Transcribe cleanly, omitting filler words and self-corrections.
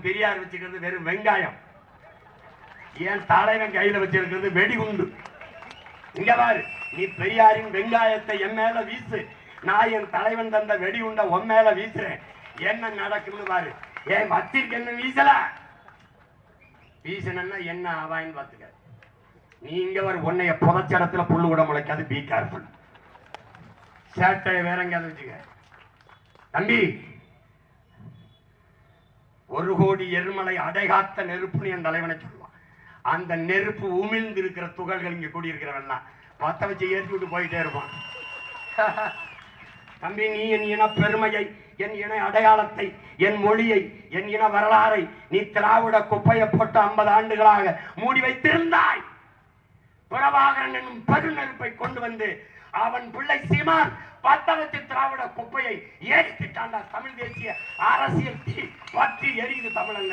பெரியார் வச்சுக்கிறது வெறும் வெங்காயம், என் தலைவன் கையில வச்சிருக்கிறது வெடிகுண்டு. இங்க பாரு, நீ பெரியாரின் வெங்காயத்தை என் மேல வீசு, நான் என் தலைவன் தந்த வெடிகுண்ட உன் மேல வீசுறேன். என்ன நடக்குன்னு பாரு. ஏன் வச்சிருக்க என்ன வீசல, வீசணும்னா என்ன ஆவாயின்னு பாத்துக்க. நீங்க ஒரு உன்னைய புதைச்ச இடத்துல புல்லு கூட முளைக்காது. Be careful. சேட்டையை வேற எங்கேயாவது வச்சுக்க தம்பி. 1 கோடி எருமலை அடைகாத்த நெருப்புன்னு என் தலைவனை சொல்லுவான். அந்த நெருப்பு உமிழ்ந்து இருக்கிற துகள்கள் இங்க கூடியிருக்கிறவெல்லாம் பத்த வச்சு ஏற்றி விட்டு போயிட்டே இருப்பான். தம்பி, நீ என் இன பெருமையை, என் இன அடையாளத்தை, என் மொழியை, என் இன வரலாறை நீ திராவிட குப்பையை போட்டு 50 ஆண்டுகளாக மூடி வைத்திருந்தாய். பிரபாகரன் என்னும் பெருநெருப்பை கொண்டு வந்து அவன் பிள்ளை சீமான் பத்த வச்சு திராவிட குப்பையை ஏற்றிட்டாண்டா. தமிழ் தேசிய அரசியல் பற்றி எரியுது தமிழன்.